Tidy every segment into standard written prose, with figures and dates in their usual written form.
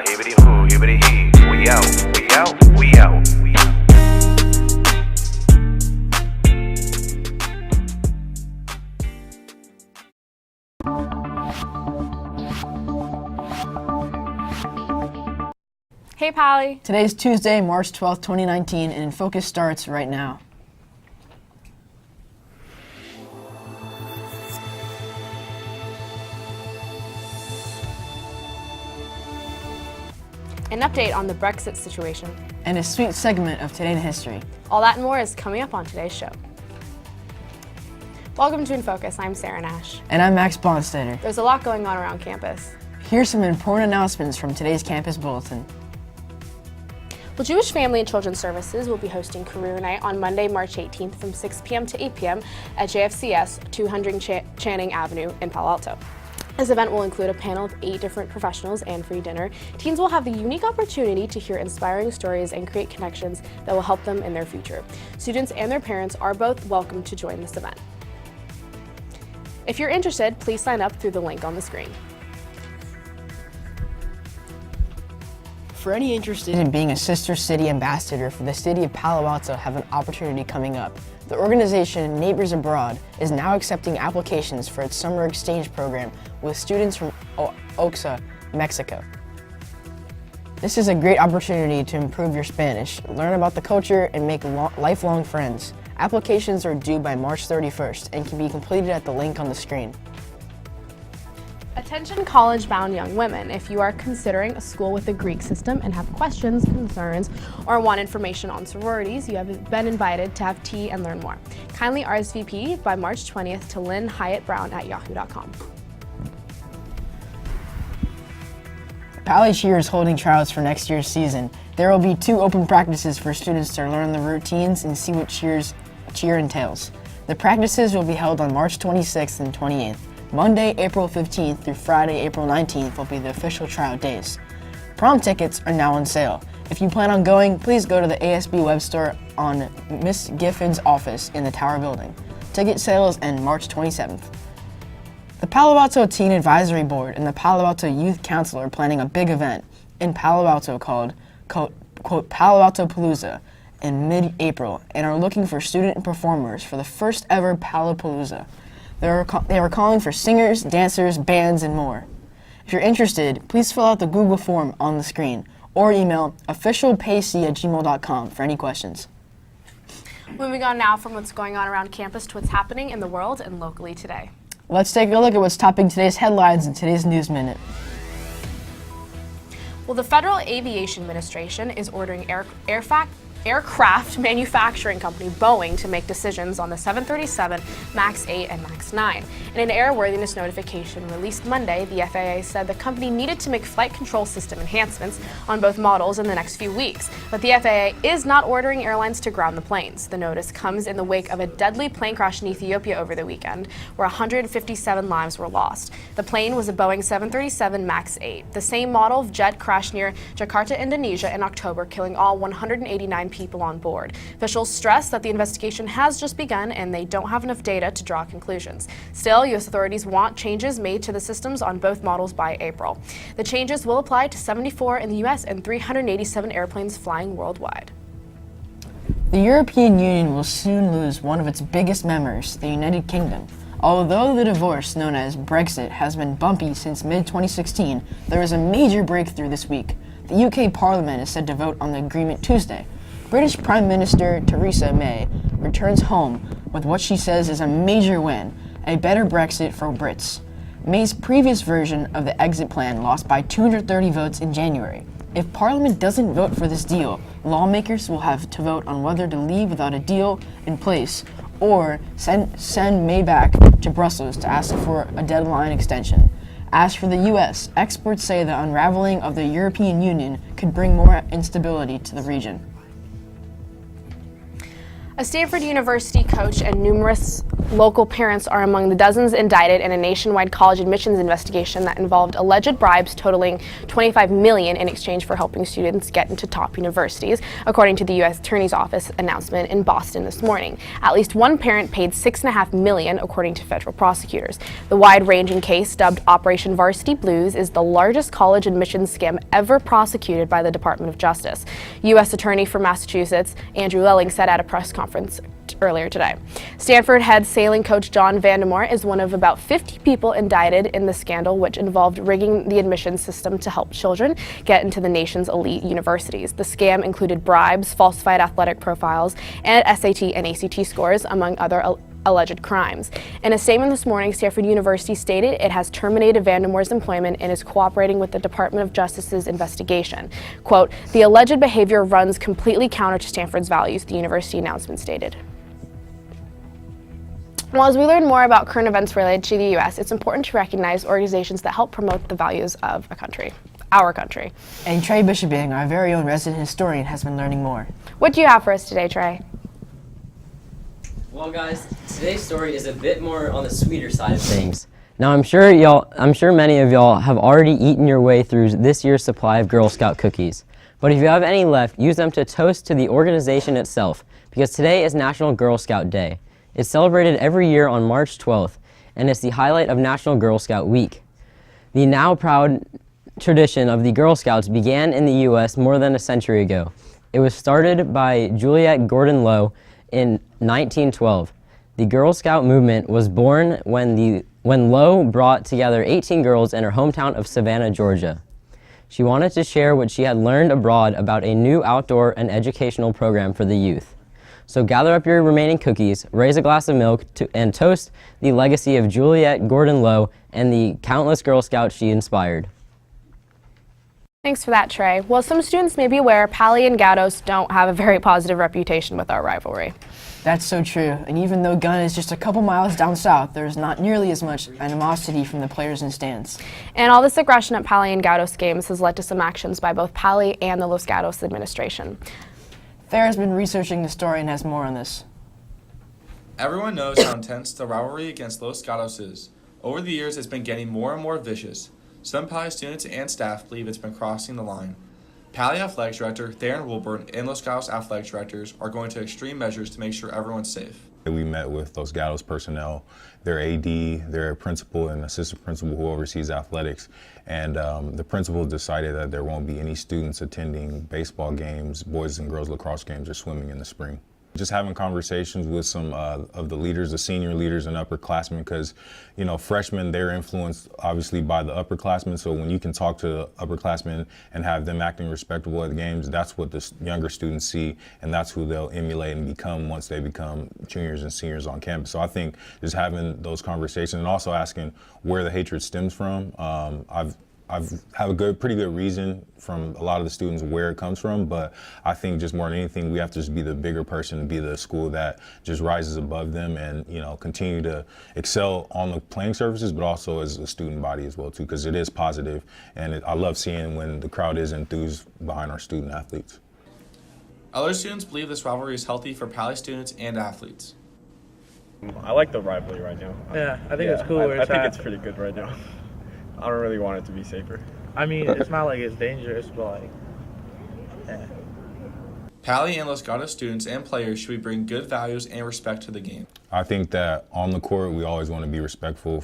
hibbity hoo, hibbity hee. We out, we out, we out. Hey, Pally. Today's Tuesday, March 12th, 2019, and InFocus starts right now. An update on the Brexit situation. And a sweet segment of Today in History. All that and more is coming up on today's show. Welcome to InFocus. I'm Sarah Nash. And I'm Max Bonstetter. There's a lot going on around campus. Here's some important announcements from today's campus bulletin. Well, Jewish Family and Children's Services will be hosting Career Night on Monday, March 18th from 6 p.m. to 8 p.m. at JFCS 200 Channing Avenue in Palo Alto. This event will include a panel of 8 different professionals and free dinner. Teens will have the unique opportunity to hear inspiring stories and create connections that will help them in their future. Students and their parents are both welcome to join this event. If you're interested, please sign up through the link on the screen. For any interested in being a sister city ambassador for the city of Palo Alto, have an opportunity coming up. The organization Neighbors Abroad is now accepting applications for its summer exchange program with students from Oaxaca, Mexico. This is a great opportunity to improve your Spanish, learn about the culture, and make lifelong friends. Applications are due by March 31st and can be completed at the link on the screen. Attention college-bound young women. If you are considering a school with a Greek system and have questions, concerns, or want information on sororities, you have been invited to have tea and learn more. Kindly RSVP by March 20th to lynnhyattbrown@yahoo.com. Pally Cheer is holding tryouts for next year's season. There will be 2 open practices for students to learn the routines and see what cheer entails. The practices will be held on March 26th and 28th. Monday, April 15th through Friday, April 19th will be the official tryout days. Prom tickets are now on sale. If you plan on going, please go to the ASB web store on Miss Giffin's office in the Tower Building. Ticket sales end March 27th. The Palo Alto Teen Advisory Board and the Palo Alto Youth Council are planning a big event in Palo Alto called, quote, Palo Alto Palooza in mid-April and are looking for student performers for the first ever Palo Palooza. They are calling for singers, dancers, bands, and more. If you're interested, please fill out the Google form on the screen or email officialpayc@gmail.com for any questions. Moving on now from what's going on around campus to what's happening in the world and locally today. Let's take a look at what's topping today's headlines in today's News Minute. Well, the Federal Aviation Administration is ordering aircraft manufacturing company Boeing to make decisions on the 737 MAX 8 and MAX 9. In an airworthiness notification released Monday, the FAA said the company needed to make flight control system enhancements on both models in the next few weeks, but the FAA is not ordering airlines to ground the planes. The notice comes in the wake of a deadly plane crash in Ethiopia over the weekend, where 157 lives were lost. The plane was a Boeing 737 MAX 8. The same model of jet crashed near Jakarta, Indonesia in October, killing all 189 people on board. Officials stress that the investigation has just begun and they don't have enough data to draw conclusions. Still, U.S. authorities want changes made to the systems on both models by April. The changes will apply to 74 in the U.S. and 387 airplanes flying worldwide. The European Union will soon lose one of its biggest members, the United Kingdom. Although the divorce, known as Brexit, has been bumpy since mid-2016, there is a major breakthrough this week. The UK Parliament is set to vote on the agreement Tuesday. British Prime Minister Theresa May returns home with what she says is a major win, a better Brexit for Brits. May's previous version of the exit plan lost by 230 votes in January. If Parliament doesn't vote for this deal, lawmakers will have to vote on whether to leave without a deal in place or send May back to Brussels to ask for a deadline extension. As for the US, experts say the unraveling of the European Union could bring more instability to the region. A Stanford University coach and numerous Local parents are among the dozens indicted in a nationwide college admissions investigation that involved alleged bribes totaling $25 million in exchange for helping students get into top universities, according to the U.S. Attorney's Office announcement in Boston this morning. At least one parent paid $6.5 million, according to federal prosecutors. The wide-ranging case, dubbed Operation Varsity Blues, is the largest college admissions scam ever prosecuted by the Department of Justice. U.S. Attorney for Massachusetts, Andrew Lelling, said at a press conference earlier today. Stanford head sailing coach John Vandemore is one of about 50 people indicted in the scandal, which involved rigging the admissions system to help children get into the nation's elite universities. The scam included bribes, falsified athletic profiles, and SAT and ACT scores, among other alleged crimes. In a statement this morning, Stanford University stated it has terminated Vandemore's employment and is cooperating with the Department of Justice's investigation. Quote, "The alleged behavior runs completely counter to Stanford's values," the university announcement stated. Well, as we learn more about current events related to the U.S., it's important to recognize organizations that help promote the values of a country, our country. And Trey Bishoping, our very own resident historian, has been learning more. What do you have for us today, Trey? Well, guys, today's story is a bit more on the sweeter side of things. Now, I'm sure many of y'all have already eaten your way through this year's supply of Girl Scout cookies. But if you have any left, use them to toast to the organization itself, because today is National Girl Scout Day. It's celebrated every year on March 12th, and it's the highlight of National Girl Scout Week. The now proud tradition of the Girl Scouts began in the U.S. more than a century ago. It was started by Juliette Gordon Low in 1912. The Girl Scout movement was born when Low brought together 18 girls in her hometown of Savannah, Georgia. She wanted to share what she had learned abroad about a new outdoor and educational program for the youth. So gather up your remaining cookies, raise a glass of milk, and toast the legacy of Juliette Gordon Low and the countless Girl Scouts she inspired. Thanks for that, Trey. Well, some students may be aware Pali and Gatos don't have a very positive reputation with our rivalry. That's so true, and even though Gunn is just a couple miles down south, there's not nearly as much animosity from the players and stands. And all this aggression at Pali and Gatos games has led to some actions by both Pali and the Los Gatos administration. Thayer has been researching the story and has more on this. Everyone knows how intense the rivalry against Los Gatos is. Over the years, it's been getting more and more vicious. Some Pali students and staff believe it's been crossing the line. Pali Athletics Director Theron Wilburn and Los Gatos Athletics Directors are going to extreme measures to make sure everyone's safe. We met with Los Gatos personnel, their AD, their principal and assistant principal who oversees athletics, and the principal decided that there won't be any students attending baseball games, boys and girls lacrosse games, or swimming in the spring. Just having conversations with some of the leaders, the senior leaders and upperclassmen, because, you know, freshmen, they're influenced obviously by the upperclassmen. So when you can talk to the upperclassmen and have them acting respectable at the games, that's what the younger students see, and that's who they'll emulate and become once they become juniors and seniors on campus. So I think just having those conversations and also asking where the hatred stems from. I've have a pretty good reason from a lot of the students where it comes from, but I think just more than anything, we have to just be the bigger person, be the school that just rises above them and, you know, continue to excel on the playing surfaces, but also as a student body as well too, because it is positive, and I love seeing when the crowd is enthused behind our student athletes. Other students believe this rivalry is healthy for Pali students and athletes. I like the rivalry right now. Yeah, I think it's cool. I think it's pretty good right now. I don't really want it to be safer. I mean, it's not like it's dangerous, but like, yeah. Pali and Los Gatos students and players should bring good values and respect to the game. I think that on the court, we always want to be respectful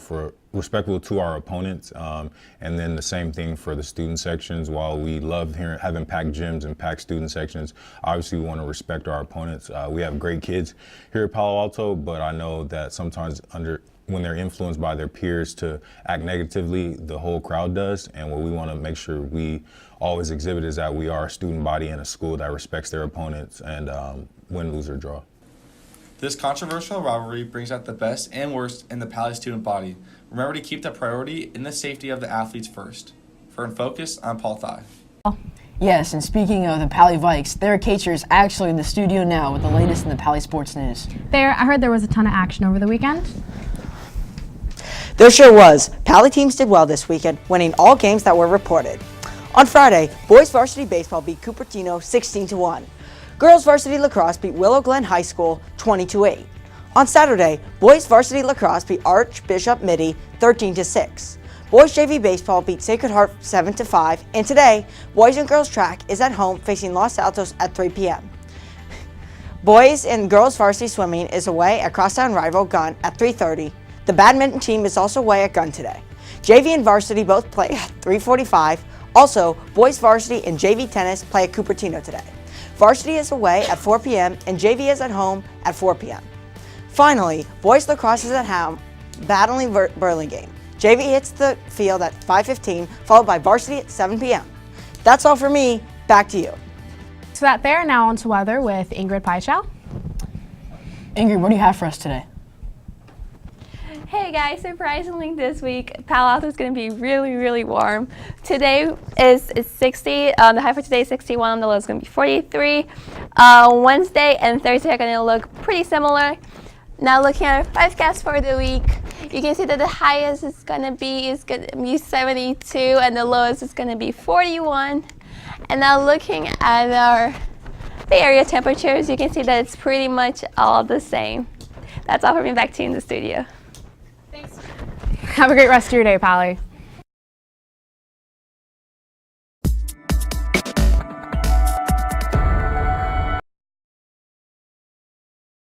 to our opponents, and then the same thing for the student sections. While we love having packed gyms and packed student sections, obviously we want to respect our opponents. We have great kids here at Palo Alto, but I know that sometimes when they're influenced by their peers to act negatively, the whole crowd does. And what we want to make sure we always exhibit is that we are a student body and a school that respects their opponents and win, lose, or draw. This controversial rivalry brings out the best and worst in the Pali student body. Remember to keep the priority in the safety of the athletes first. For InFocus, I'm Paul Thye. Yes, and speaking of the Pali Vikes, Thayer Kacher is actually in the studio now with the latest in the Pali sports news. Thayer, I heard there was a ton of action over the weekend. There sure was. Pali teams did well this weekend, winning all games that were reported. On Friday, boys varsity baseball beat Cupertino 16-1. Girls varsity lacrosse beat Willow Glen High School 20-8. On Saturday, boys varsity lacrosse beat Archbishop Mitty 13-6. Boys JV baseball beat Sacred Heart 7-5, and today, boys and girls track is at home facing Los Altos at 3 p.m. Boys and girls varsity swimming is away at crosstown rival Gunn at 3:30. The badminton team is also away at Gunn today. JV and varsity both play at 3:45. Also, boys varsity and JV tennis play at Cupertino today. Varsity is away at 4 p.m. and JV is at home at 4 p.m. Finally, boys lacrosse is at home battling Burlingame. JV hits the field at 5:15, followed by varsity at 7 p.m. That's all for me. Back to you. So that there, now on to weather with Ingrid Paichow. Ingrid, what do you have for us today? Hey guys, surprisingly this week, Palo Alto is going to be really, really warm. Today is 60, the high for today is 61, the low is going to be 43. Wednesday and Thursday are going to look pretty similar. Now looking at our forecast for the week, you can see that the highest is going to be 72 and the lowest is going to be 41. And now looking at our Bay Area temperatures, you can see that it's pretty much all the same. That's all for me. Back to you in the studio. Have a great rest of your day, Pally.